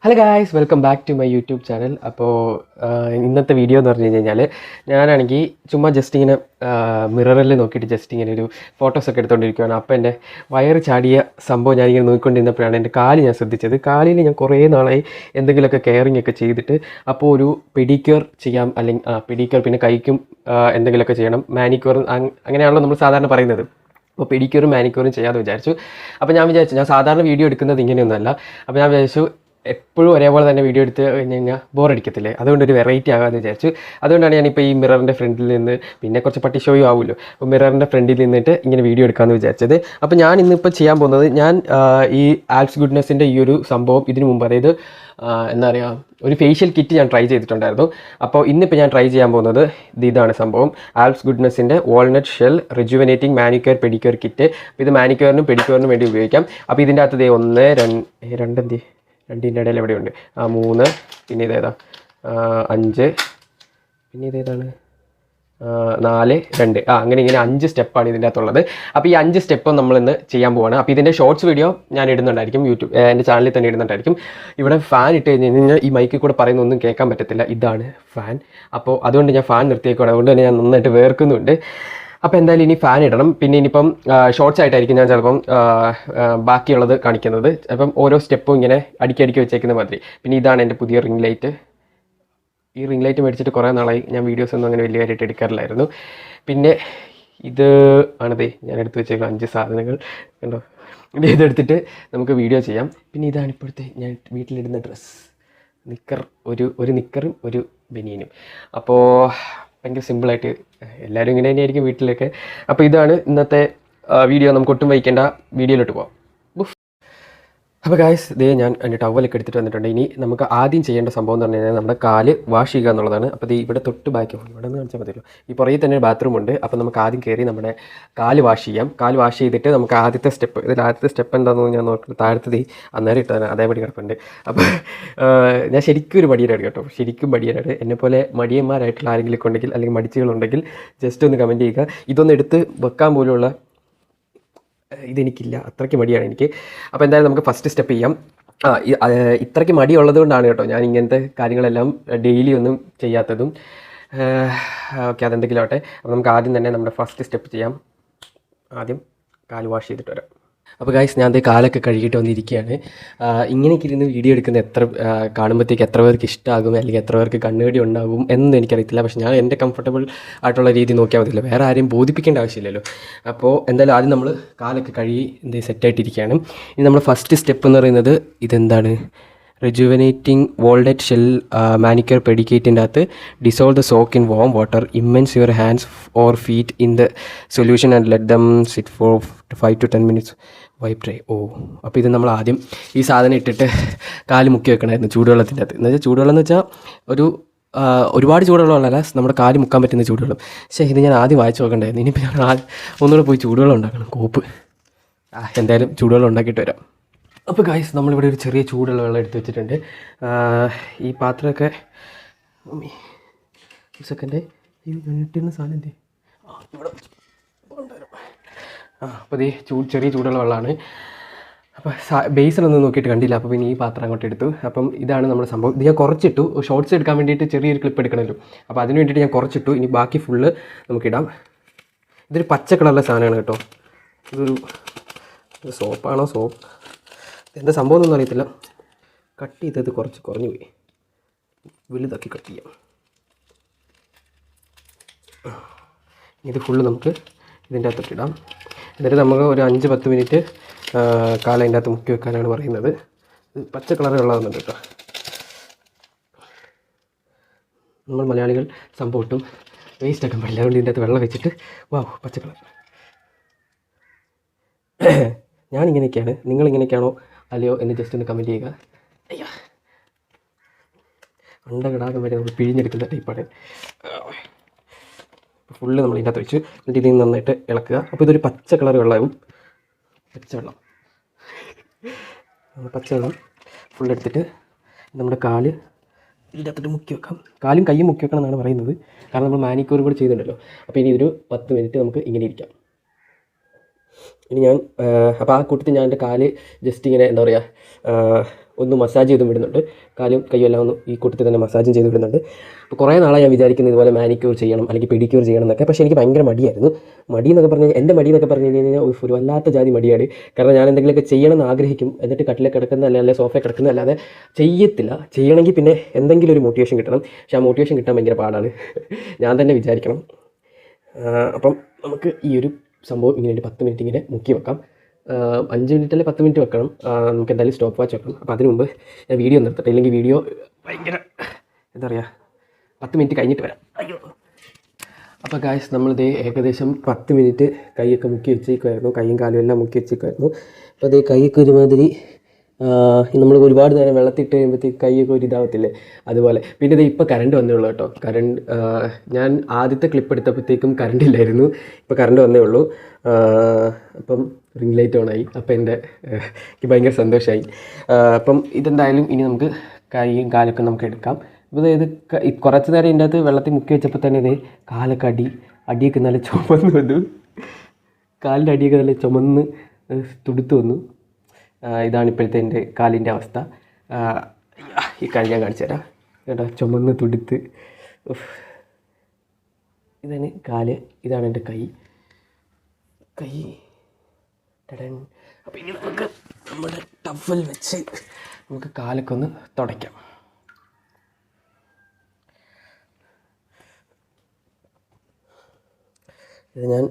Hello guys, welcome back to my YouTube channel. അപ്പോൾ ഇന്നത്തെ video എന്ന് പറഞ്ഞു കഴിഞ്ഞാൽ ഞാനാണെങ്കിൽ ചുമ്മാ ജസ്റ്റ് ഇങ്ങനെ മിററിൽ നോക്കിയിട്ട് ജസ്റ്റ് ഇങ്ങനെ ഒരു ഫോട്ടോസൊക്കെ എടുത്തുകൊണ്ടിരിക്കുകയാണ്. അപ്പോൾ എൻ്റെ വയറ് ചാടിയ സംഭവം ഞാനിങ്ങനെ നോക്കിക്കൊണ്ടിരുന്നപ്പോഴാണ് എൻ്റെ കാല് ഞാൻ ശ്രദ്ധിച്ചത്. കാലിൽ ഞാൻ കുറേ നാളായി എന്തെങ്കിലുമൊക്കെ കെയറിങ് ഒക്കെ ചെയ്തിട്ട് അപ്പോൾ ഒരു പെഡിക്യൂർ ചെയ്യാം, അല്ലെങ്കിൽ പെഡിക്യൂർ പിന്നെ കൈക്കും എന്തെങ്കിലുമൊക്കെ ചെയ്യണം. മാനിക്യൂർ അങ്ങനെയാണല്ലോ നമ്മൾ സാധാരണ പറയുന്നത്. അപ്പോൾ പെഡിക്യൂറും മാനിക്യൂറും ചെയ്യാമെന്ന് വിചാരിച്ചു. അപ്പോൾ ഞാൻ വിചാരിച്ചു, ഞാൻ സാധാരണ വീഡിയോ എടുക്കുന്നത് ഇങ്ങനെയൊന്നുമല്ല. അപ്പോൾ ഞാൻ വിചാരിച്ചു എപ്പോഴും ഒരേപോലെ തന്നെ വീഡിയോ എടുത്ത് കഴിഞ്ഞ് കഴിഞ്ഞാൽ ബോറടിക്കത്തില്ലേ, അതുകൊണ്ടൊരു വെറൈറ്റി ആകാമെന്ന് വിചാരിച്ചു. അതുകൊണ്ടാണ് ഞാനിപ്പോൾ ഈ മിററിൻ്റെ ഫ്രണ്ടിൽ നിന്ന്, പിന്നെ കുറച്ച് പട്ടി ഷോയും ആവുമല്ലോ, അപ്പോൾ മിററിൻ്റെ ഫ്രണ്ടിൽ നിന്നിട്ട് ഇങ്ങനെ വീഡിയോ എടുക്കാമെന്ന് വിചാരിച്ചത്. അപ്പോൾ ഞാൻ ഇന്നിപ്പോൾ ചെയ്യാൻ പോകുന്നത്, ഞാൻ ഈ ആൽപ്സ് ഗുഡ്നെസ്സിൻ്റെ ഈ ഒരു സംഭവം ഇതിനു മുമ്പ്, അതായത് എന്താ പറയുക, ഒരു ഫേഷ്യൽ കിറ്റ് ഞാൻ ട്രൈ ചെയ്തിട്ടുണ്ടായിരുന്നു. അപ്പോൾ ഇന്നിപ്പോൾ ഞാൻ ട്രൈ ചെയ്യാൻ പോകുന്നത് ഇതാണ് സംഭവം. ആൽപ്സ് ഗുഡ്നെസ്സിൻ്റെ walnut shell rejuvenating manicure pedicure kit. അപ്പോൾ ഇത് മാനിക്യൂറിനും പെഡിക്യൂറിനും വേണ്ടി ഉപയോഗിക്കാം. അപ്പോൾ ഇതിൻ്റെ അകത്ത് 2 ഇടയിൽ എവിടെയുണ്ട്, 3, പിന്നെ ഇതേതാ 5, പിന്നെ ഇതേതാണ് 4, 2, അങ്ങനെ ഇങ്ങനെ 5 സ്റ്റെപ്പാണ് ഇതിൻ്റെ അകത്തുള്ളത്. അപ്പോൾ ഈ 5 സ്റ്റെപ്പും നമ്മളിന്ന് ചെയ്യാൻ പോവാണ്. അപ്പോൾ ഇതിൻ്റെ ഷോർട്സ് വീഡിയോ ഞാൻ ഇടുന്നുണ്ടായിരിക്കും, യൂട്യൂബ് എൻ്റെ ചാനലിൽ തന്നെ ഇടുന്നുണ്ടായിരിക്കും. ഇവിടെ ഫാൻ ഇട്ട് കഴിഞ്ഞ് കഴിഞ്ഞാൽ ഈ മൈക്കിൽ കൂടെ പറയുന്നൊന്നും കേൾക്കാൻ പറ്റത്തില്ല. ഇതാണ് ഫാൻ. അപ്പോൾ അതുകൊണ്ട് ഞാൻ ഫാൻ നിർത്തിയേക്കുവാണ്. അതുകൊണ്ട് തന്നെ ഞാൻ നന്നായിട്ട് വേർക്കുന്നുണ്ട്. അപ്പോൾ എന്തായാലും ഇനി ഫാൻ ഇടണം. പിന്നെ ഇനിയിപ്പം ഷോർട്സ് ആയിട്ടായിരിക്കും ഞാൻ ചിലപ്പം ബാക്കിയുള്ളത് കാണിക്കുന്നത്. അപ്പം ഓരോ സ്റ്റെപ്പും ഇങ്ങനെ അടുക്കി വെച്ചേക്കുന്ന മാതിരി. പിന്നെ ഇതാണ് എൻ്റെ പുതിയ റിംഗ് ലൈറ്റ്. ഈ റിംഗ് ലൈറ്റ് മേടിച്ചിട്ട് കുറേ നാളായി. ഞാൻ വീഡിയോസ് ഒന്നും അങ്ങനെ വലിയ കാര്യമായിട്ട് എടുക്കാറില്ലായിരുന്നു. പിന്നെ ഇത് ആണത് ഞാൻ എടുത്ത് വെച്ചേക്കുന്ന 5 സാധനങ്ങൾ കണ്ടോ. ഇതെടുത്തിട്ട് നമുക്ക് വീഡിയോ ചെയ്യാം. പിന്നെ ഇതാണ് ഇപ്പോഴത്തെ ഞാൻ വീട്ടിലിടുന്ന ഡ്രസ്സ്, നിക്കർ, ഒരു നിക്കറും ഒരു ബനിയനും. അപ്പോൾ ഭയങ്കര സിമ്പിളായിട്ട് എല്ലാവരും ഇങ്ങനെ തന്നെയായിരിക്കും വീട്ടിലൊക്കെ. അപ്പോൾ ഇതാണ് ഇന്നത്തെ വീഡിയോ. നമുക്ക് ഒട്ടും വൈക്കേണ്ട, വീഡിയോയിലോട്ട് പോകാം. അപ്പോൾ ഗായ്സ്, ഞാൻ എൻ്റെ ടവലൊക്കെ എടുത്തിട്ട് വന്നിട്ടുണ്ട്. ഇനി നമുക്ക് ആദ്യം ചെയ്യേണ്ട സംഭവം എന്ന് പറഞ്ഞു കഴിഞ്ഞാൽ നമ്മുടെ കാല് വാഷ് ചെയ്യുക എന്നുള്ളതാണ്. അപ്പോൾ ഇവിടെ തൊട്ട് ബാക്കി ഇവിടെ നിന്ന് കാണിച്ചാൽ മതിയല്ലോ, ഈ പുറകെ തന്നെ ബാത്റൂം ഉണ്ട്. അപ്പോൾ നമുക്ക് ആദ്യം കയറി നമ്മുടെ കാല് വാഷ് ചെയ്യാം. കാല് വാഷ് ചെയ്തിട്ട് നമുക്ക് ആദ്യത്തെ സ്റ്റെപ്പ്, ഇതിൽ ആദ്യത്തെ സ്റ്റെപ്പ് എന്താണെന്ന് ഞാൻ നോക്കുന്നത്, താഴത്തത് അന്നേരം ഇട്ടതാണ്, അതേപടി കിടപ്പുണ്ട്. അപ്പോൾ ഞാൻ ശരിക്കും ഒരു മടിയനാണ് കേട്ടോ, ശരിക്കും മടിയനാണ്. എന്നെപ്പോലെ മടിയന്മാരായിട്ടുള്ള ആരെങ്കിലും ഉണ്ടെങ്കിൽ, അല്ലെങ്കിൽ മടിച്ചുകളുണ്ടെങ്കിൽ ജസ്റ്റ് ഒന്ന് കമൻറ്റ് ചെയ്യുക. ഇതൊന്നും എടുത്ത് വെക്കാൻ പോലുള്ള ഇതെനിക്കില്ല, അത്രയ്ക്ക് മടിയാണ് എനിക്ക്. അപ്പോൾ എന്തായാലും നമുക്ക് ഫസ്റ്റ് സ്റ്റെപ്പ് ചെയ്യാം. ഇത്രയ്ക്ക് മടിയുള്ളത് കൊണ്ടാണ് കേട്ടോ ഞാൻ ഇങ്ങനത്തെ കാര്യങ്ങളെല്ലാം ഡെയിലി ഒന്നും ചെയ്യാത്തതും. ഓക്കെ, അതെന്തെങ്കിലും ആവട്ടെ. അപ്പോൾ നമുക്ക് ആദ്യം തന്നെ നമ്മുടെ ഫസ്റ്റ് സ്റ്റെപ്പ് ചെയ്യാം. ആദ്യം കാല് വാഷ് ചെയ്തിട്ട് വരാം. അപ്പോൾ ഗൈസ്, ഞാൻ അതേ കാലൊക്കെ കഴുകിയിട്ട് വന്നിരിക്കുകയാണ്. ഇങ്ങനെയൊക്കെ ഇരുന്ന് വീഡിയോ എടുക്കുന്ന കാണുമ്പോഴത്തേക്ക് എത്ര പേർക്ക് ഇഷ്ടമാകും, അല്ലെങ്കിൽ എത്ര പേർക്ക് കണ്ണുകടി ഉണ്ടാകും എന്നൊന്നും എനിക്കറിയത്തില്ല. പക്ഷേ ഞാൻ എൻ്റെ കംഫർട്ടബിൾ ആയിട്ടുള്ള രീതി നോക്കിയാൽ മതിയല്ലോ, വേറെ ആരെയും ബോധിപ്പിക്കേണ്ട ആവശ്യമില്ലല്ലോ. അപ്പോൾ എന്തായാലും ആദ്യം നമ്മൾ കാലൊക്കെ കഴുകി സെറ്റായിട്ടിരിക്കുകയാണ്. ഇനി നമ്മൾ ഫസ്റ്റ് സ്റ്റെപ്പ് എന്ന് പറയുന്നത് ഇതെന്താണ്, റിജുവനേറ്റിംഗ് വാൾനട്ട് ഷെൽ മാനിക്യൂർ പെഡിക്കേറ്റിൻ്റെ അകത്ത് dissolve the soak in warm water, immerse your hands or feet in the solution and let them sit for 5 to 10 minutes. Wipe dry. അപ്പോൾ ഇത് നമ്മൾ ആദ്യം ഈ സാധനം ഇട്ടിട്ട് കാല് മുക്കി വെക്കണമായിരുന്നു ചൂടുവെള്ളത്തിൻ്റെ അകത്ത്. എന്ന് വെച്ചാൽ ചൂടുവെള്ളം എന്ന് വെച്ചാൽ ഒരുപാട് ചൂടുവെള്ളമല്ല, നമ്മുടെ കാല് മുക്കാൻ പറ്റുന്ന ചൂടുവെള്ളം. പക്ഷേ ഇത് ഞാൻ ആദ്യം വായിച്ച് നോക്കണ്ടായിരുന്നു. ഇനിയിപ്പോൾ ഞാൻ ഒന്നുകൂടെ പോയി ചൂടുവെള്ളം ഉണ്ടാക്കണം, കോപ്പ്. എന്തായാലും ചൂടുവെള്ളം ഉണ്ടാക്കിയിട്ട് വരാം. അപ്പോൾ ഗൈസ്, നമ്മളിവിടെ ഒരു ചെറിയ ചൂടുള്ള വെള്ളം എടുത്ത് വെച്ചിട്ടുണ്ട്. ഈ പാത്രമൊക്കെ സെക്കൻഡ് ഈ ഇട്ടിരുന്ന സാധനം എന്തേ ഇവിടെ അപ്പോൾ ഈ ചെറിയ ചൂടുള്ള വെള്ളമാണ്. അപ്പോൾ ബേസിലൊന്നും നോക്കിയിട്ട് കണ്ടില്ല. അപ്പോൾ പിന്നെ ഈ പാത്രം അങ്ങോട്ട് എടുത്തു. അപ്പം ഇതാണ് നമ്മുടെ സംഭവം. ഇത് ഞാൻ കുറച്ചിട്ടു, ഷോർട്സ് എടുക്കാൻ വേണ്ടിയിട്ട് ചെറിയൊരു ക്ലിപ്പ് എടുക്കണമല്ലോ. അപ്പോൾ അതിന് വേണ്ടിയിട്ട് ഞാൻ കുറച്ചിട്ടു. ഇനി ബാക്കി ഫുള്ള് നമുക്കിടാം. ഇതൊരു പച്ച കളറിലെ സാധനമാണ് കേട്ടോ. ഇതൊരു സോപ്പാണോ, എന്താ സംഭവം എന്നൊന്നും അറിയത്തില്ല. കട്ട് ചെയ്തത് കുറച്ച് കുറഞ്ഞു പോയി, വലുതാക്കി കട്ട് ചെയ്യാം. ഇത് ഫുള്ള് നമുക്ക് ഇതിൻ്റെ അകത്തിട്ടിടാം. എന്നിട്ട് നമുക്ക് ഒരു 5-10 മിനിറ്റ് കാലം അതിൻ്റെ അകത്ത് മുക്കി വെക്കാനാണ് പറയുന്നത്. പച്ച കളർ വെള്ളമാകുന്നുണ്ട് കേട്ടോ. നമ്മൾ മലയാളികൾ സംഭവം ഒട്ടും വേസ്റ്റ് ആക്കാൻ പാടില്ല. അതുകൊണ്ട് ഇതിൻ്റെ അകത്ത് വെള്ളം വെച്ചിട്ട് പച്ച കളർ. ഞാനിങ്ങനെയൊക്കെയാണ്, നിങ്ങളിങ്ങനെയൊക്കെയാണോ അല്ലയോ എന്ന് ജസ്റ്റ് ഒന്ന് കമൻറ്റ് ചെയ്യുക. അണ്ടകിടാകം വരെ നമ്മൾ പിഴിഞ്ഞെടുക്കുന്ന ടൈപ്പാണ്. ഫുള്ള് നമ്മൾ ഇതിൻ്റെ അകത്ത് വെച്ച് എന്നിട്ട് ഇതിൽ നന്നായിട്ട് ഇളക്കുക. അപ്പോൾ ഇതൊരു പച്ച കളർ വെള്ളമാവും. പച്ചവെള്ളം ഫുള്ളെടുത്തിട്ട് നമ്മുടെ കാല് ഇതിൻ്റെ അകത്തോട്ട് മുക്കി വെക്കാം. കാലും കയ്യും മുക്കി വെക്കണം എന്നാണ് പറയുന്നത്, കാരണം നമ്മൾ മാനിക്യൂറും കൂടി ചെയ്യുന്നുണ്ടല്ലോ. അപ്പോൾ ഇനി ഇതൊരു 10 മിനിറ്റ് നമുക്ക് ഇങ്ങനെ ഇരിക്കാം. ഇനി ഞാൻ അപ്പോൾ ആ കൂട്ടത്തിൽ ഞാൻ എൻ്റെ കാല് ജസ്റ്റ് ഇങ്ങനെ എന്താ പറയുക ഒന്ന് മസാജ് ചെയ്തും വിടുന്നുണ്ട്. കാലും കൈയും എല്ലാം ഒന്ന് ഈ കൂട്ടത്തിൽ തന്നെ മസാജും ചെയ്ത് വിടുന്നുണ്ട്. അപ്പോൾ കുറേ നാളായി ഞാൻ വിചാരിക്കുന്നത് ഇതുപോലെ മാനിക്യൂർ ചെയ്യണം അല്ലെങ്കിൽ പെഡിക്യൂർ ചെയ്യണം എന്നൊക്കെ. പക്ഷേ എനിക്ക് ഭയങ്കര മടിയായിരുന്നു. മടി എന്നൊക്കെ പറഞ്ഞു കഴിഞ്ഞാൽ എൻ്റെ മടി എന്നൊക്കെ പറഞ്ഞു കഴിഞ്ഞാൽ ഒരു വല്ലാത്ത ജാതി മടിയാണ്. കാരണം ഞാൻ എന്തെങ്കിലുമൊക്കെ ചെയ്യണം എന്ന് ആഗ്രഹിക്കും, എന്നിട്ട് കട്ടിലേക്ക് കിടക്കുന്നതല്ല അല്ലെങ്കിൽ സോഫയിൽ കിടക്കുന്നതല്ലാതെ ചെയ്യത്തില്ല. ചെയ്യണമെങ്കിൽ പിന്നെ എന്തെങ്കിലും ഒരു മോട്ടിവേഷൻ കിട്ടണം. പക്ഷേ ആ മോട്ടിവേഷൻ കിട്ടാൻ ഭയങ്കര പാടാണ്. ഞാൻ തന്നെ വിചാരിക്കണം. അപ്പം നമുക്ക് ഈ ഒരു സംഭവം ഇങ്ങനെ ഒരു 10 മിനിറ്റ് ഇങ്ങനെ മുക്കി വെക്കാം. 5 മിനിറ്റ് അല്ലെങ്കിൽ 10 മിനിറ്റ് വെക്കണം. നമുക്ക് എന്തായാലും സ്റ്റോപ്പ് വാച്ച് വെക്കണം. അപ്പോൾ അതിന് മുമ്പ് ഞാൻ വീഡിയോ നിർത്തട്ടെ, ഇല്ലെങ്കിൽ വീഡിയോ ഭയങ്കര എന്താ പറയുക 10 മിനിറ്റ് കഴിഞ്ഞിട്ട് വരാം. അയ്യോ. അപ്പോൾ ഗായ്സ് നമ്മളിത് ഏകദേശം 10 മിനിറ്റ് കൈയൊക്കെ മുക്കി വെച്ചേക്കുമായിരുന്നു, കൈയും കാലും എല്ലാം മുക്കി വെച്ചേക്കുമായിരുന്നു. അപ്പോൾ അതേ കൈയൊക്കെ ഒരുമാതിരി നമ്മൾ ഒരുപാട് നേരം വെള്ളത്തിട്ട് കഴിയുമ്പോഴത്തേക്ക് കൈയൊക്കെ ഒരു ഇതാവത്തില്ലേ, അതുപോലെ. പിന്നെ ഇത് ഇപ്പോൾ കറണ്ട് വന്നേ ഉള്ളൂ കേട്ടോ. ഞാൻ ആദ്യത്തെ ക്ലിപ്പ് എടുത്തപ്പോഴത്തേക്കും കറണ്ട് ഇല്ലായിരുന്നു, ഇപ്പോൾ കറണ്ട് വന്നേ ഉള്ളൂ. അപ്പം റിംഗ് ലൈറ്റ് ഓണായി. അപ്പോൾ എനിക്ക് ഭയങ്കര സന്തോഷമായി. അപ്പം ഇതെന്തായാലും ഇനി നമുക്ക് കൈയും കാലൊക്കെ നമുക്ക് എടുക്കാം. അപ്പോൾ ഇത് കുറച്ച് നേരം ഇതിൻ്റെ അകത്ത് വെള്ളത്തിൽ മുക്കി വെച്ചപ്പോൾ തന്നെ ഇത് കാലൊക്കെ അടിയൊക്കെ നല്ല ചുമന്ന് വന്നു, കാലിൻ്റെ അടിയൊക്കെ നല്ല ചുമന്ന് തുടുത്ത് വന്നു. ഇതാണ് ഇപ്പോഴത്തെ എൻ്റെ കാലിൻ്റെ അവസ്ഥ. ഈ കാല് ഞാൻ കാണിച്ചു തരാം കേട്ടോ, ചുമന്ന് തുടുത്ത്. ഇതാണ് കാല്, ഇതാണ് എൻ്റെ കൈ. അപ്പോൾ ഇനി നമുക്ക് നമ്മുടെ ടവൽ വെച്ച് നമുക്ക് കാലൊക്കെ ഒന്ന് തുടയ്ക്കാം. ഇത് ഞാൻ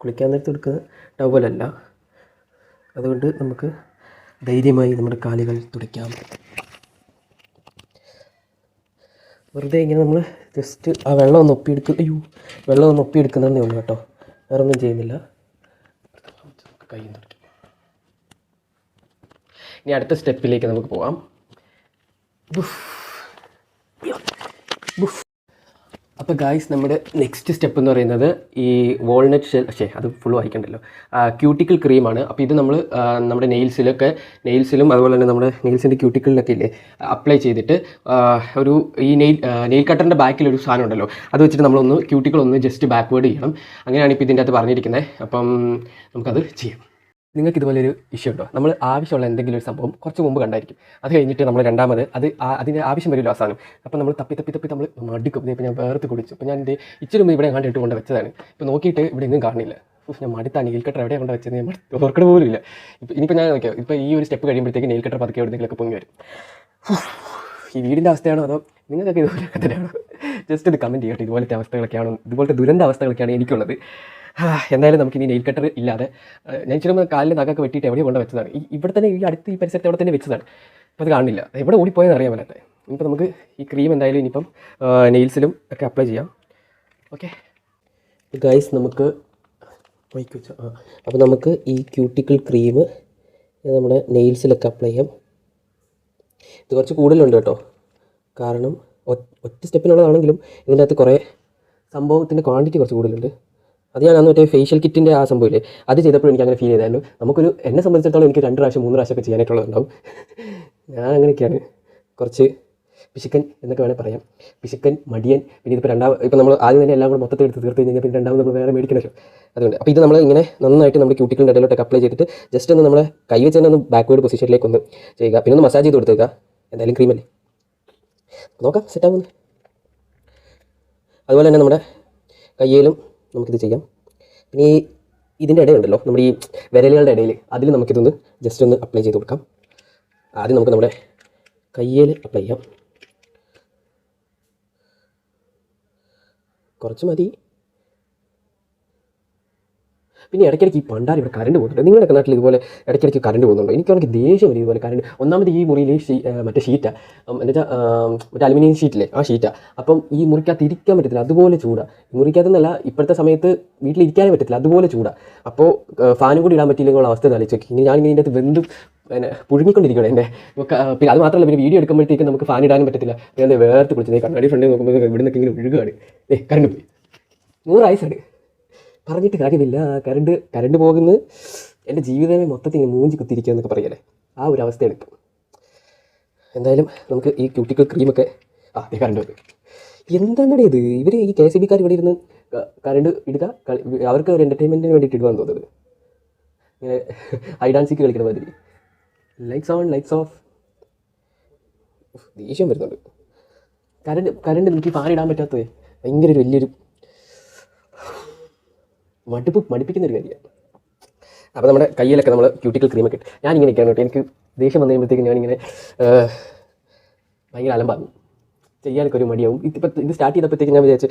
കുളിക്കാൻ നേരത്ത് എടുക്കുന്ന ടവലല്ല, അതുകൊണ്ട് നമുക്ക് ധൈര്യമായി നമ്മുടെ കാലുകൾ തുടയ്ക്കാം. വെറുതെ ഇങ്ങനെ നമ്മൾ ജസ്റ്റ് ആ വെള്ളം ഒന്ന് ഒപ്പിയെടുക്കുന്നതേ ഉള്ളൂ കേട്ടോ, വേറെ ഒന്നും ചെയ്യുന്നില്ല. കൈയും തുടയ്ക്കാം. ഇനി അടുത്ത സ്റ്റെപ്പിലേക്ക് നമുക്ക് പോകാം. അപ്പോൾ ഗായ്സ് നമ്മുടെ നെക്സ്റ്റ് സ്റ്റെപ്പ് എന്ന് പറയുന്നത് ഈ വാൾനട്ട് ഷെൽ അത് ഫുൾ വായിക്കണ്ടല്ലോ, ക്യൂട്ടിക്കിൾ ക്രീമാണ്. അപ്പോൾ ഇത് നമ്മൾ നമ്മുടെ നെയിൽസിലും അതുപോലെ തന്നെ നമ്മുടെ നെയിൽസിൻ്റെ ക്യൂട്ടിക്കിളിലൊക്കെ ഇല്ലേ അപ്ലൈ ചെയ്തിട്ട് ഈ നെയിൽ കട്ടറിൻ്റെ ബാക്കിലൊരു സാധനം ഉണ്ടല്ലോ, അത് വെച്ചിട്ട് നമ്മളൊന്ന് ക്യൂട്ടിക്കിൾ ഒന്ന് ജസ്റ്റ് ബാക്ക്വേർഡ് ചെയ്യണം. അങ്ങനെയാണ് ഇപ്പോൾ ഇതിൻ്റെ അകത്ത് പറഞ്ഞിരിക്കുന്നത്. അപ്പം നമുക്കത് ചെയ്യാം. നിങ്ങൾക്ക് ഇതുപോലൊരു ഇഷ്യൂ ഉണ്ടോ? നമ്മൾ ആവശ്യമുള്ള എന്തെങ്കിലും ഒരു സംഭവം കുറച്ച് മുമ്പ് കണ്ടായിരിക്കും, അത് കഴിഞ്ഞിട്ട് നമ്മൾ രണ്ടാമത് അതിന് ആവശ്യം വരില്ല അവസാനം. അപ്പോൾ നമ്മൾ തപ്പി നമ്മൾ മടുക്കും. ഇപ്പോൾ ഞാൻ വേർത്ത് കുടിച്ചു. ഇപ്പോൾ ഞാൻ എൻ്റെ ഇച്ചിരി മുമ്പ് ഇവിടെ കണ്ടിട്ട് കൊണ്ട് വെച്ചതാണ്. ഇപ്പോൾ നോക്കിയിട്ട് ഇവിടെ ഒന്നും കാണില്ല. ഞാൻ മടുത്താണ്. നെയിൽ കട്ടർ എവിടെ കൊണ്ട് വെച്ചത് ഞാൻ ഓർക്കണ പോലും ഇല്ല. ഇനിയിപ്പോൾ ഞാൻ നോക്കിയോ, ഇപ്പോൾ ഈ ഒരു സ്റ്റെപ്പ് കഴിയുമ്പോഴത്തേക്ക് നെയിൽ കട്ടർ പതുക്കെ എവിടെയെങ്കിലൊക്കെ പൊങ്ങി വരും. ഈ വീടിൻ്റെ അവസ്ഥയാണോ അതോ നിങ്ങൾക്കൊക്കെ ഇതുപോലെയൊക്കെ തന്നെയാണോ? ജസ്റ്റ് ഇത് കമൻറ്റ് ചെയ്യട്ടെ. ഇതുപോലത്തെ അവസ്ഥകളൊക്കെയാണോ, ഇതുപോലത്തെ ദുരന്ത അവസ്ഥകളൊക്കെയാണ് എനിക്കുള്ളത്. എന്തായാലും നമുക്കിനി നെയിൽ കട്ടർ ഇല്ലാതെ ഞാൻ ഇച്ചിരി കാലിൽ നഖമൊക്കെ വെട്ടിയിട്ട് എവിടെ കൊണ്ട് വെച്ചതാണ്. ഇവിടെ തന്നെ ഈ അടുത്ത് ഈ പരിസരത്ത് എവിടെ തന്നെ വെച്ചതാണ്. അപ്പോൾ അത് കാണില്ല, എവിടെ ഓടിപ്പോയെന്ന് അറിയാൻ പറ്റാത്ത. ഇനിയിപ്പോൾ നമുക്ക് ഈ ക്രീം എന്തായാലും ഇനിയിപ്പം നെയിൽസിലും ഒക്കെ അപ്ലൈ ചെയ്യാം. ഓക്കെ ഗൈസ്, നമുക്ക് അപ്പോൾ നമുക്ക് ഈ ക്യൂട്ടിക്കിൾ ക്രീം നമ്മുടെ നെയിൽസിലൊക്കെ അപ്ലൈ ചെയ്യാം. ഇത് കുറച്ച് കൂടുതലുണ്ട് കേട്ടോ, കാരണം ഒറ്റ സ്റ്റെപ്പിനുള്ളതാണെങ്കിലും ഇതിൻ്റെ അകത്ത് കുറേ സംഭവത്തിൻ്റെ ക്വാണ്ടിറ്റി കുറച്ച് കൂടുതലുണ്ട്. അത് ഞാൻ മറ്റേ ഫേഷ്യൽ കിറ്റിൻ്റെ ആ സംഭവമില്ലേ, അത് ചെയ്തപ്പോൾ എനിക്ക് അങ്ങനെ ഫീൽ ചെയ്തായിരുന്നു. എന്നെ സംബന്ധിച്ചിടത്തോളം എനിക്ക് 2 പ്രാവശ്യം 3 പ്രാവശ്യമൊക്കെ ചെയ്യാനായിട്ടുള്ളതുണ്ടാവും. ഞാൻ അങ്ങനെയൊക്കെയാണ്, കുറച്ച് പിശുക്കൻ എന്നൊക്കെ വേണേൽ പറയാം. പിശുക്കൻ, മടിയൻ. പിന്നെ ഇപ്പോൾ നമ്മൾ ആദ്യം തന്നെ എല്ലാം കൂടെ മൊത്തത്തിൽ എടുത്ത് തീർത്ത് കഴിഞ്ഞാൽ പിന്നെ രണ്ടാമത് നമ്മൾ വേറെ മേടിക്കണമല്ലോ. അതുകൊണ്ട് അപ്പോൾ ഇത് നമ്മൾ ഇങ്ങനെ നന്നായിട്ട് നമ്മുടെ ക്യൂട്ടിക്കിളിൻ്റെ ഇടയിലോട്ടൊക്കെ അപ്ലൈ ചെയ്തിട്ട് ജസ്റ്റ് ഒന്ന് നമ്മളെ കൈ വെച്ച് തന്നെ ഒന്ന് ബാക്ക്വേർഡ് പൊസിഷനിലേക്ക് ഒന്ന് ചെയ്യുക. പിന്നെ ഒന്ന് മസാജ് ചെയ്ത് കൊടുത്തേക്കുക. എന്തായാലും ക്രീമല്ലേ, നോക്കാം സെറ്റാകുന്നു. അതുപോലെ തന്നെ നമ്മുടെ കയ്യിലും നമുക്കിത് ചെയ്യാം. പിന്നെ ഇതിൻ്റെ ഇടയുണ്ടല്ലോ, നമ്മുടെ ഈ വിരലുകളുടെ ഇടയിൽ, അതിൽ നമുക്കിതൊന്ന് ജസ്റ്റ് ഒന്ന് അപ്ലൈ ചെയ്ത് കൊടുക്കാം. ആദ്യം നമുക്ക് നമ്മുടെ കയ്യിൽ അപ്ലൈ ചെയ്യാം. കുറച്ച് മതി. പിന്നെ ഇടയ്ക്കിടയ്ക്ക് ഈ പണ്ടാരം ഇവിടെ കറണ്ട് പോകുന്നുണ്ട്. നിങ്ങളുടെ നാട്ടിൽ ഇതുപോലെ ഇടയ്ക്കിടയ്ക്ക് കറണ്ട് പോകുന്നുണ്ടോ? എനിക്കാണെങ്കിൽ ദേഷ്യം വരും ഇതുപോലെ കറണ്ട്. ഒന്നാമത് ഈ മുറിയിൽ മറ്റേ ഷീറ്റാണ്, എന്നുവെച്ചാൽ മറ്റേ അലുമിനിയം ഷീറ്റില്ലേ, ആ ഷീറ്റാണ്. അപ്പം ഈ മുറിക്കകത്ത് ഇരിക്കാൻ പറ്റത്തില്ല, അതുപോലെ ചൂടാണ്. മുറിക്കകത്തെന്നല്ല, ഇപ്പോഴത്തെ സമയത്ത് വീട്ടിലിരിക്കാനേ പറ്റത്തില്ല, അതുപോലെ ചൂടാണ്. അപ്പോൾ ഫാനും കൂടി ഇടാൻ പറ്റിയില്ലെങ്കിൽ അവസ്ഥ ആലോചിച്ച് നോക്കി. ഇനി ഞാനിങ്ങനെ ഇതിൻ്റെ അകത്ത് വെന്തും പുഴുങ്ങിക്കൊണ്ടിരിക്കണം എൻ്റെ. പിന്നെ അത് മാത്രമല്ല, പിന്നെ വീഡിയോ എടുക്കുമ്പോഴത്തേക്ക് നമുക്ക് ഫാൻ ഇടാനും പറ്റത്തില്ല. ഞാൻ വേർത്ത് കുളിച്ചത് കണ്ണാടി ഫ്രണ്ടിൽ നോക്കുമ്പോൾ ഇവിടെ നിന്നൊക്കെ ഇങ്ങനെ ഒഴുകുകയാണ്. കറണ്ട് പോയി. 100 ആയുസാണ്. പറഞ്ഞിട്ട് കാര്യമില്ല. കറണ്ട് പോകുന്നത് എൻ്റെ ജീവിതമേ മൊത്തത്തിൽ ഇങ്ങനെ മൂഞ്ചി കുത്തിയിരിക്കുക എന്നൊക്കെ പറയല്ലേ, ആ ഒരു അവസ്ഥയാണ് ഇപ്പം. എന്തായാലും നമുക്ക് ഈ ക്യൂട്ടിക്കൽ ക്രീമൊക്കെ കറണ്ട് വന്നു. എന്താണ് ഇത്, ഇവർ ഈ KCB-ക്കാർ ഇവിടെ ഇരുന്ന് കറണ്ട് ഇടുക, അവർക്ക് ഒരു എൻ്റർടൈൻമെൻറ്റിന് വേണ്ടിയിട്ട് ഇടുവാന്ന് തോന്നുന്നത്. ഇങ്ങനെ ഹൈഡ് ആൻഡ് സീക്ക് കളിക്കുന്ന മാതിരി. Lights on, lights of. ദേഷ്യം വരുന്നുണ്ട്. കരണ്ട് എനിക്ക് ഫാൻ ഇടാൻ പറ്റാത്തത് ഭയങ്കര ഒരു വലിയൊരു മടുപ്പിക്കുന്ന ഒരു കാര്യമാണ്. അപ്പോൾ നമ്മുടെ കയ്യിലൊക്കെ നമ്മൾ ക്യൂട്ടിക്കൽ ക്രീമൊക്കെ ഇട്ട് ഞാനിങ്ങനെയൊക്കെയാണ് കേട്ടോ. എനിക്ക് ദേഷ്യം വന്നു കഴിയുമ്പോഴത്തേക്കും ഞാനിങ്ങനെ ഭയങ്കര അലമ്പാകും, ചെയ്യാനൊക്കെ ഒരു മടിയാവും. ഇത് സ്റ്റാർട്ട് ചെയ്തപ്പോഴത്തേക്ക് ഞാൻ വിചാരിച്ചു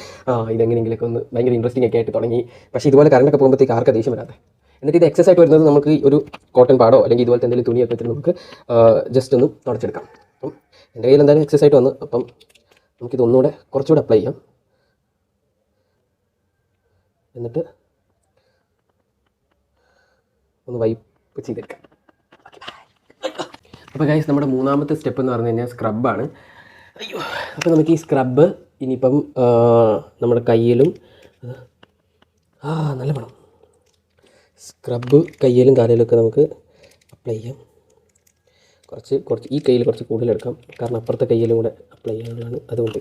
ഇതെങ്ങനെയെങ്കിലൊക്കെ ഒന്ന് ഭയങ്കര ഇൻട്രസ്റ്റിംഗ് ഒക്കെ ആയിട്ട് തുടങ്ങി. പക്ഷേ ഇതുപോലെ കറണ്ടൊക്കെ പോകുമ്പോഴത്തേക്ക് ആർക്കും ദേഷ്യം വരാതെ. എന്നിട്ട് ഇത് എക്സസ് ആയിട്ട് വരുന്നത് നമുക്ക് ഒരു കോട്ടൺ പാടോ അല്ലെങ്കിൽ ഇതുപോലത്തെ എന്തെങ്കിലും തുണിയൊക്കെ വെച്ചിട്ട് നമുക്ക് ജസ്റ്റ് ഒന്ന് തുടച്ചെടുക്കാം. അപ്പം എൻ്റെ കയ്യിൽ എന്തായാലും എക്സസ് ആയിട്ട് വന്നു. അപ്പം നമുക്കിത് ഒന്നുകൂടെ കുറച്ചുകൂടെ അപ്ലൈ ചെയ്യാം. എന്നിട്ട് ഒന്ന് വൈപ്പ് ചെയ്തെടുക്കാം. അപ്പോൾ ഗൈസ്, നമ്മുടെ മൂന്നാമത്തെ സ്റ്റെപ്പ് എന്ന് പറഞ്ഞു കഴിഞ്ഞാൽ സ്ക്രബാണ്. അയ്യോ, അപ്പോൾ നമുക്ക് ഈ സ്ക്രബ് ഇനിയിപ്പം നമ്മുടെ കയ്യിലും നല്ല മണം. സ്ക്രബ് കയ്യിലും കാലിലൊക്കെ നമുക്ക് അപ്ലൈ ചെയ്യാം. കുറച്ച് ഈ കയ്യിൽ കുറച്ച് കൂടുതലെടുക്കാം, കാരണം അപ്പുറത്തെ കയ്യിലും കൂടെ അപ്ലൈ ചെയ്യാനുള്ളതാണ്. അതുകൊണ്ട്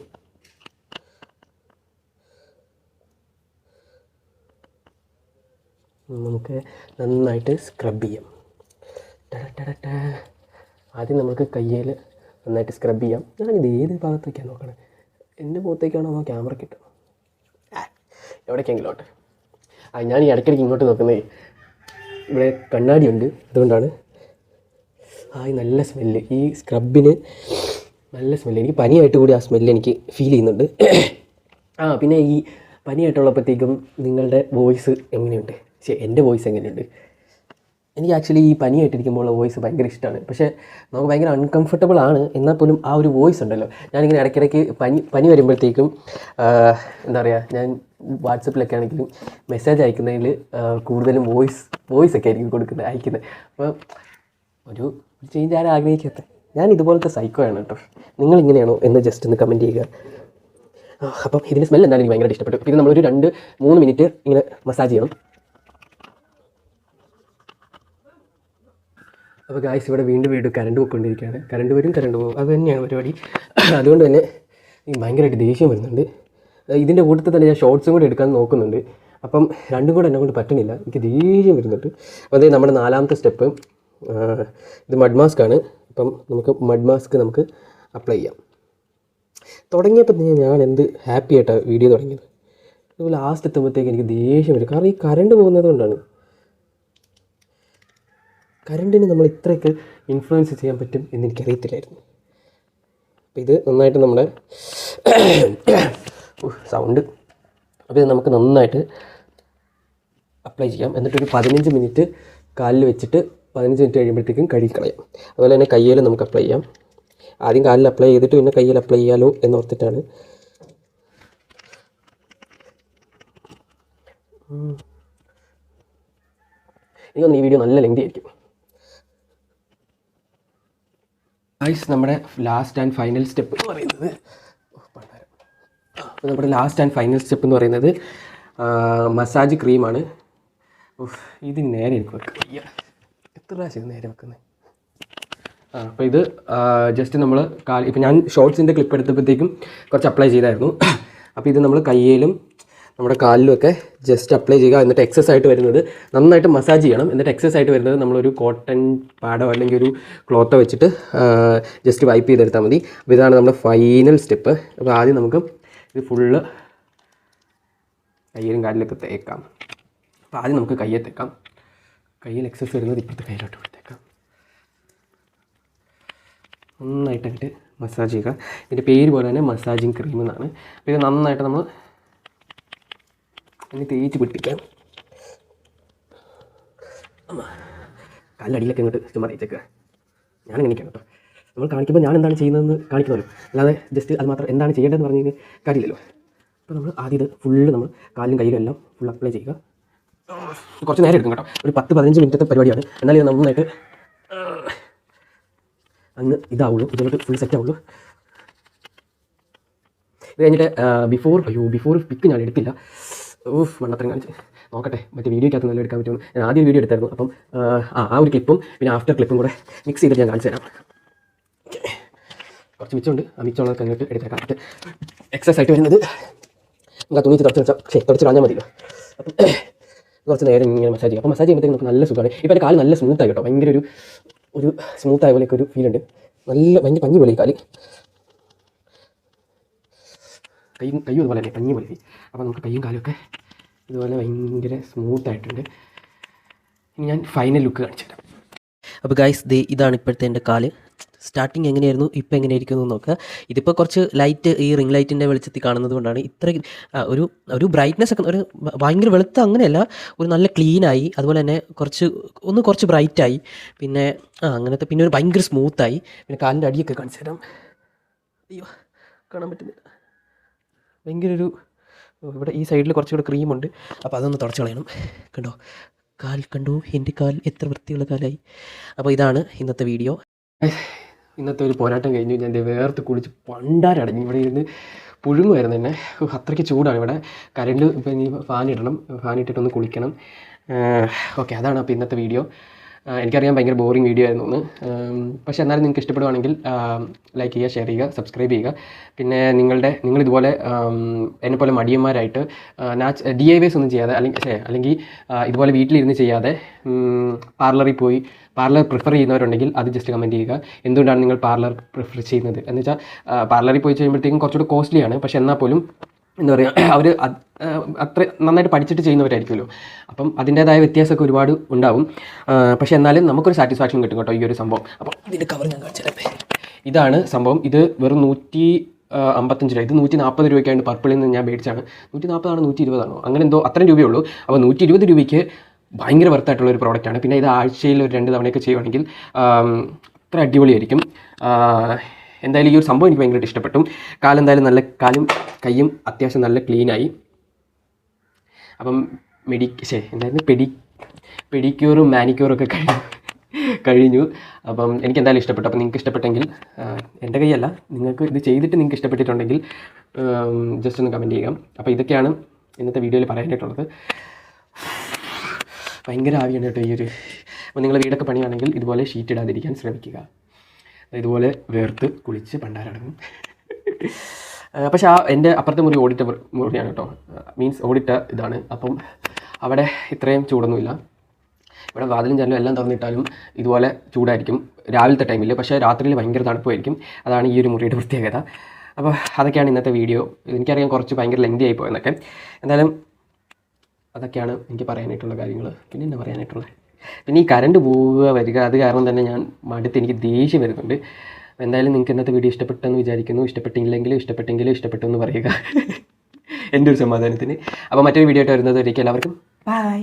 നമുക്ക് നന്നായിട്ട് സ്ക്രബ് ചെയ്യാം. ആദ്യം നമുക്ക് കയ്യിൽ നന്നായിട്ട് സ്ക്രബ് ചെയ്യാം. ഞാനിത് ഏത് ഭാഗത്തേക്കാണ് നോക്കണേ? എൻ്റെ മുഖത്തേക്കാണോ അതോ ക്യാമറയ്ക്ക് ഇട്ടോ? എവിടേക്കെങ്കിലോട്ടെ. ഞാൻ ഈ ഇടയ്ക്കിടയ്ക്ക് ഇങ്ങോട്ട് നോക്കുന്നത് ഇവിടെ കണ്ണാടിയുണ്ട്, അതുകൊണ്ടാണ്. നല്ല സ്മെല്ല്, ഈ സ്ക്രബിന് നല്ല സ്മെല്ല്. എനിക്ക് പനിയായിട്ട് കൂടി ആ സ്മെല്ല് എനിക്ക് ഫീൽ ചെയ്യുന്നുണ്ട്. പിന്നെ ഈ പനിയായിട്ടുള്ളപ്പോഴത്തേക്കും നിങ്ങളുടെ വോയിസ് എങ്ങനെയുണ്ട്? എൻ്റെ വോയിസ് എങ്ങനെയുണ്ട്? എനിക്ക് ആക്ച്വലി ഈ പനിയായിട്ടിരിക്കുമ്പോൾ ഉള്ള വോയിസ് ഭയങ്കര ഇഷ്ടമാണ്. പക്ഷേ നമുക്ക് ഭയങ്കര അൺകംഫർട്ടബിൾ ആണ്. എന്നാൽ പോലും ആ ഒരു വോയിസ് ഉണ്ടല്ലോ, ഞാനിങ്ങനെ ഇടയ്ക്കിടയ്ക്ക് പനി വരുമ്പോഴത്തേക്കും എന്താ പറയുക, ഞാൻ വാട്സപ്പിലൊക്കെ ആണെങ്കിലും മെസ്സേജ് അയക്കുന്നതിൽ കൂടുതലും വോയിസ് ഒക്കെ ആയിരിക്കും അയക്കുന്നത്. അപ്പോൾ ഒരു ചേഞ്ച് ആരും ആഗ്രഹിക്കാത്ത ഞാൻ ഇതുപോലത്തെ സൈക്കോ ആണ് കേട്ടോ. നിങ്ങളിങ്ങനെയാണോ എന്ന് ജസ്റ്റ് ഒന്ന് കമൻറ്റ് ചെയ്യുക. അപ്പം ഇതിൻ്റെ സ്മെല്ല് എന്തായാലും എനിക്ക് ഭയങ്കര ഇഷ്ടപ്പെട്ടു. ഇത് നമ്മളൊരു 2-3 മിനിറ്റ് ഇങ്ങനെ മസാജ് ചെയ്യണം. അപ്പോൾ ഗായ്സ്, ഇവിടെ വീണ്ടും കറണ്ട് പോയിക്കൊണ്ടിരിക്കുകയാണ്. കറണ്ട് പോകും, അത് തന്നെയാണ് പരിപാടി. അതുകൊണ്ട് തന്നെ ഭയങ്കരമായിട്ട് ദേഷ്യം വരുന്നുണ്ട്. ഇതിൻ്റെ കൂട്ടത്തിൽ തന്നെ ഞാൻ ഷോർട്സും കൂടി എടുക്കാൻ നോക്കുന്നുണ്ട്. അപ്പം രണ്ടും കൂടെ എന്നെ കൊണ്ട് പറ്റുന്നില്ല, എനിക്ക് ദേഷ്യം വരുന്നുണ്ട്. അപ്പോൾ അതേ നമ്മുടെ 4ാമത്തെ സ്റ്റെപ്പ്, ഇത് മഡ് മാസ്ക് ആണ്. അപ്പം നമുക്ക് മഡ് മാസ്ക് നമുക്ക് അപ്ലൈ ചെയ്യാം. തുടങ്ങിയപ്പോൾ ഞാൻ എന്ത് ഹാപ്പി ആയിട്ടാണ് വീഡിയോ തുടങ്ങിയത്. അതുപോലെ ലാസ്റ്റ് എത്തുമ്പോഴത്തേക്ക് എനിക്ക് ദേഷ്യം വരും, കാരണം ഈ കറണ്ട് പോകുന്നത് കൊണ്ടാണ്. കറണ്ടിന് നമ്മൾ ഇത്രയൊക്കെ ഇൻഫ്ലുവൻസ് ചെയ്യാൻ പറ്റും എന്ന് എനിക്കറിയത്തില്ലായിരുന്നു. അപ്പോൾ ഇത് നന്നായിട്ട് നമ്മുടെ സൗണ്ട്, അപ്പോൾ ഇത് നമുക്ക് നന്നായിട്ട് അപ്ലൈ ചെയ്യാം. എന്നിട്ടൊരു 15 മിനിറ്റ് കാലിൽ വെച്ചിട്ട് 15 മിനിറ്റ് കഴിയുമ്പോഴത്തേക്കും കഴുകിക്കളയാം. അതുപോലെ തന്നെ കയ്യിൽ നമുക്ക് അപ്ലൈ ചെയ്യാം. ആദ്യം കാലിൽ അപ്ലൈ ചെയ്തിട്ട് പിന്നെ കയ്യിൽ അപ്ലൈ ചെയ്യാലോ എന്നോർത്തിട്ടാണ്. എനിക്കൊന്ന് ഈ വീഡിയോ നല്ല ലെങ്തി ആയിരിക്കും. നമ്മുടെ ലാസ്റ്റ് ആൻഡ് ഫൈനൽ സ്റ്റെപ്പ് എന്ന് പറയുന്നത് മസാജ് ക്രീമാണ്. ഇത് നേരെ എനിക്ക് വെക്കുക, എത്ര പ്രാവശ്യം നേരെ വെക്കുന്നത്? അപ്പോൾ ഇത് ജസ്റ്റ് നമ്മൾ ഇപ്പം ഞാൻ ഷോർട്സിൻ്റെ ക്ലിപ്പ് എടുത്തപ്പോഴത്തേക്കും കുറച്ച് അപ്ലൈ ചെയ്തായിരുന്നു. അപ്പോൾ ഇത് നമ്മൾ കയ്യിലും നമ്മുടെ കാലിലുമൊക്കെ ജസ്റ്റ് അപ്ലൈ ചെയ്യുക. എന്നിട്ട് എക്സസ് ആയിട്ട് വരുന്നത് നന്നായിട്ട് മസാജ് ചെയ്യണം. എന്നിട്ട് എക്സസ് ആയിട്ട് വരുന്നത് നമ്മളൊരു കോട്ടൺ പാഡോ അല്ലെങ്കിൽ ഒരു ക്ലോത്തോ വെച്ചിട്ട് ജസ്റ്റ് വൈപ്പ് ചെയ്തെടുത്താൽ മതി. അപ്പോൾ ഇതാണ് നമ്മുടെ ഫൈനൽ സ്റ്റെപ്പ്. അപ്പോൾ ആദ്യം നമുക്ക് ഇത് ഫുള്ള് കയ്യിലും കാലിലൊക്കെ തേക്കാം. അപ്പോൾ ആദ്യം നമുക്ക് കയ്യെ തേക്കാം. കയ്യിൽ എക്സസ് വരുന്നത് ഇപ്പോഴത്തെ കയ്യിലോട്ട് കൊടുത്തേക്കാം. നന്നായിട്ട് മസാജ് ചെയ്യുക. ഇതിൻ്റെ പേര് പോലെ തന്നെ മസാജിങ് ക്രീം എന്നാണ്. അപ്പോൾ ഇത് നന്നായിട്ട് നമ്മൾ ഇനി തേച്ച് പിടിപ്പിക്കാം. കാലിലടിയിലൊക്കെ ഇങ്ങോട്ട് ചുമ്മാ തേച്ചേക്കുക. ഞാനിങ്ങനെയൊക്കെയാണ് കേട്ടോ. നമ്മൾ കാണിക്കുമ്പോൾ ഞാൻ എന്താണ് ചെയ്യുന്നതെന്ന് കാണിക്കണമല്ലോ, അല്ലാതെ ജസ്റ്റ് അത് മാത്രം എന്താണ് ചെയ്യേണ്ടതെന്ന് പറഞ്ഞു കഴിഞ്ഞാൽ കാര്യമില്ലല്ലോ. അപ്പോൾ നമ്മൾ ആദ്യം ഇത് ഫുള്ള് നമ്മൾ കാലിലും കയ്യിലും എല്ലാം ഫുൾ അപ്ലൈ ചെയ്യുക. കുറച്ച് നേരം എടുക്കും കേട്ടോ, ഒരു 10-15 മിനിറ്റത്തെ പരിപാടിയാണ്. എന്നാലും ഇത് നന്നായിട്ട് അങ്ങ് ഇതാവുള്ളൂ, ഇതിലോട്ട് ഫുൾ സെറ്റ് ആവുള്ളൂ. ഇത് കഴിഞ്ഞിട്ട് ബിഫോർ പിക്ക് ഞാൻ എടുത്തില്ല. മണ്ണത്രയും കാണിച്ച് നോക്കട്ടെ, മറ്റേ വീഡിയോക്കകത്ത് നല്ല എടുക്കാൻ പറ്റും. ഞാൻ ആദ്യം വീഡിയോ എടുത്തായിരുന്നു. അപ്പം ആ ഒരു ക്ലിപ്പും പിന്നെ ആഫ്റ്റർ ക്ലിപ്പും കൂടെ മിക്സ് ചെയ്തിട്ട് ഞാൻ കാണിച്ചു തരാം. കുറച്ച് മിച്ചമുണ്ട്, ആ മിച്ചമുള്ളതൊക്കെ അങ്ങോട്ട് എടുത്തേക്കാം. എക്സസ് ആയിട്ട് വരുന്നത് നമുക്ക് ആ തുണി തുടച്ച് കളഞ്ഞാൽ മതിയോ. അപ്പം കുറച്ച് നേരം ഇങ്ങനെ മസാജ് ചെയ്യും. അപ്പോൾ മസാജ് ചെയ്യുമ്പോഴത്തേക്ക് നമുക്ക് നല്ല സുഖമാണ്. ഇപ്പോൾ എൻ്റെ കാല് നല്ല സ്മൂത്തായി കേട്ടോ, ഭയങ്കര ഒരു സ്മൂത്തായ പോലെയൊക്കെ ഒരു ഫീലുണ്ട്. നല്ല ഭയങ്കര പഞ്ഞി പോലെ കാല്, കയ്യും അതുപോലെ തന്നെ പഞ്ഞി പോലെ. അപ്പോൾ നമുക്ക് കയ്യും കാലുമൊക്കെ ഇതുപോലെ ഭയങ്കര സ്മൂത്തായിട്ടുണ്ട്. ഇനി ഞാൻ ഫൈനൽ ലുക്ക് കാണിച്ചു തരാം. അപ്പോൾ ഗൈസ് ഇതാണ് ഇപ്പോഴത്തെ എൻ്റെ കാല്. സ്റ്റാർട്ടിങ് എങ്ങനെയായിരുന്നു, ഇപ്പോൾ എങ്ങനെയായിരിക്കും എന്ന് നോക്കുക. ഇതിപ്പോൾ കുറച്ച് ലൈറ്റ്, ഈ റിംഗ് ലൈറ്റിൻ്റെ വെളിച്ചത്തിൽ കാണുന്നത് കൊണ്ടാണ് ഇത്ര ഒരു ബ്രൈറ്റ്നെസ് ഒക്കെ, ഒരു ഭയങ്കര വെളുത്ത അങ്ങനെയല്ല, ഒരു നല്ല ക്ലീനായി. അതുപോലെ തന്നെ കുറച്ച് ബ്രൈറ്റായി. പിന്നെ അങ്ങനത്തെ, പിന്നെ ഒരു ഭയങ്കര സ്മൂത്തായി. പിന്നെ കാലിൻ്റെ അടിയൊക്കെ കാണിച്ചു തരാം. അയ്യോ, കാണാൻ പറ്റുന്നില്ല. ഭയങ്കര ഇവിടെ ഈ സൈഡിൽ കുറച്ചുകൂടെ ക്രീമുണ്ട്. അപ്പോൾ അതൊന്ന് തുടച്ച് കളയണം. കണ്ടോ കണ്ടു, എൻ്റെ കാൽ എത്ര വൃത്തിയുള്ള കാലായി. അപ്പോൾ ഇതാണ് ഇന്നത്തെ വീഡിയോ. ഇന്നത്തെ ഒരു പോരാട്ടം കഴിഞ്ഞു. ഞാൻ വേർത്ത് കുളിച്ച് പണ്ടാരടങ്ങി ഇവിടെ ഇരുന്ന് പുഴുങ്ങുമായിരുന്നു എന്നെ. അത്രയ്ക്ക് ചൂടാണ് ഇവിടെ. കറണ്ട് ഇപ്പോൾ ഇനി ഫാൻ ഇട്ടിട്ടൊന്ന് കുളിക്കണം. ഓക്കെ, അതാണ് അപ്പോൾ ഇന്നത്തെ വീഡിയോ. എനിക്കറിയാം ഭയങ്കര ബോറിംഗ് വീഡിയോ ആയിരുന്നു എന്ന്. പക്ഷേ എന്നാലും നിങ്ങൾക്ക് ഇഷ്ടപ്പെടുവാണെങ്കിൽ ലൈക്ക് ചെയ്യുക, ഷെയർ ചെയ്യുക, സബ്സ്ക്രൈബ് ചെയ്യുക. പിന്നെ നിങ്ങളിതുപോലെ എന്നെപ്പോലെ മടിയന്മാരായിട്ട് DIYs ഒന്നും ചെയ്യാതെ, അല്ലെങ്കിൽ ഇതുപോലെ വീട്ടിലിരുന്ന് ചെയ്യാതെ പാർലർ പ്രിഫർ ചെയ്യുന്നവരുണ്ടെങ്കിൽ അത് ജസ്റ്റ് കമൻറ്റ് ചെയ്യുക. എന്തുകൊണ്ടാണ് നിങ്ങൾ പാർലർ പ്രിഫർ ചെയ്യുന്നത് എന്ന് വെച്ചാൽ, പാർലറിൽ പോയി ചെയ്യുമ്പോഴത്തേക്കും കുറച്ചുകൂടി കോസ്റ്റ്ലിയാണ്. പക്ഷേ എന്നാൽ പോലും എന്താ പറയുക, അവർ അത്ര നന്നായിട്ട് പഠിച്ചിട്ട് ചെയ്യുന്നവരായിരിക്കുമല്ലോ. അപ്പം അതിൻ്റേതായ വ്യത്യാസമൊക്കെ ഒരുപാട് ഉണ്ടാവും. പക്ഷേ എന്നാലും നമുക്കൊരു സാറ്റിസ്ഫാക്ഷൻ കിട്ടും കേട്ടോ ഈ ഒരു സംഭവം. അപ്പോൾ ഇതിൻ്റെ കവർ ഞാൻ കാണിച്ചത് ഇതാണ് സംഭവം. ഇത് വെറും 155 രൂപ. ഇത് 140 രൂപയ്ക്കാണ് പർപ്പിളിൽ നിന്ന് ഞാൻ മേടിച്ചാണ്. 140 120 അങ്ങനെ എന്തോ അത്രയും രൂപയേ ഉള്ളൂ. അപ്പോൾ 120 രൂപയ്ക്ക് ഭയങ്കര വർത്തായിട്ടുള്ള ഒരു പ്രോഡക്റ്റാണ്. പിന്നെ ഇത് ആഴ്ചയിൽ ഒരു 2 തവണയൊക്കെ ചെയ്യുവാണെങ്കിൽ അത്ര അടിപൊളിയായിരിക്കും. എന്തായാലും ഈ ഒരു സംഭവം എനിക്ക് ഭയങ്കരമായിട്ട് ഇഷ്ടപ്പെട്ടു. കാലെന്തായാലും നല്ല കാലും കയ്യും അത്യാവശ്യം നല്ല ക്ലീനായി. അപ്പം പെഡിക്യൂറും മാനിക്യൂറും ഒക്കെ കഴിഞ്ഞു. അപ്പം എനിക്ക് എന്തായാലും ഇഷ്ടപ്പെട്ടു. അപ്പം നിങ്ങൾക്ക് ഇഷ്ടപ്പെട്ടെങ്കിൽ, എൻ്റെ കൈയല്ല, നിങ്ങൾക്ക് ഇത് ചെയ്തിട്ട് നിങ്ങൾക്ക് ഇഷ്ടപ്പെട്ടിട്ടുണ്ടെങ്കിൽ ജസ്റ്റ് ഒന്ന് കമൻറ്റ് ചെയ്യുക. അപ്പോൾ ഇതൊക്കെയാണ് ഇന്നത്തെ വീഡിയോയിൽ പറയാനായിട്ടുള്ളത്. ഭയങ്കര ആവിയാണ് കേട്ടോ ഈ ഒരു. അപ്പോൾ നിങ്ങൾ വീടൊക്കെ പണിയാണെങ്കിൽ ഇതുപോലെ ഷീറ്റ് ഇടാതിരിക്കാൻ ശ്രമിക്കുക. ഇതുപോലെ വേർത്ത് കുളിച്ച് പണ്ടാരടങ്ങും. പക്ഷേ എൻ്റെ അപ്പുറത്തെ മുറി ഓടിട്ട മുറിയാണ് കേട്ടോ. മീൻസ് ഓടിട്ട ഇതാണ്. അപ്പം അവിടെ ഇത്രയും ചൂടൊന്നുമില്ല. ഇവിടെ വാതിലും ജനലും എല്ലാം തുറന്നിട്ടാലും ഇതുപോലെ ചൂടായിരിക്കും രാവിലത്തെ ടൈമിൽ. പക്ഷേ രാത്രിയിൽ ഭയങ്കര തണുപ്പായിരിക്കും. അതാണ് ഈ ഒരു മുറിയുടെ പ്രത്യേകത. അപ്പോൾ അതൊക്കെയാണ് ഇന്നത്തെ വീഡിയോ. എനിക്കറിയാം കുറച്ച് ഭയങ്കര ലെങ്തി ആയി പോയെന്നൊക്കെ. എന്തായാലും അതൊക്കെയാണ് എനിക്ക് പറയാനായിട്ടുള്ള കാര്യങ്ങൾ. പിന്നെ എന്നാ പറയാനായിട്ടുള്ളത്, പിന്നെ ഈ കറണ്ട് വരിക, അത് കാരണം തന്നെ ഞാൻ എനിക്ക് ദേഷ്യം വരുന്നുണ്ട്. എന്തായാലും നിങ്ങൾക്ക് ഇന്നത്തെ വീഡിയോ ഇഷ്ടപ്പെട്ടെന്ന് വിചാരിക്കുന്നു. ഇഷ്ടപ്പെട്ടെങ്കിലും ഇഷ്ടപ്പെട്ടു എന്ന് പറയുക എൻ്റെ ഒരു സമാധാനത്തിന്. അപ്പോൾ മറ്റൊരു വീഡിയോ ആയിട്ട് വരുന്നത് വരേക്കും എല്ലാവർക്കും ബൈ.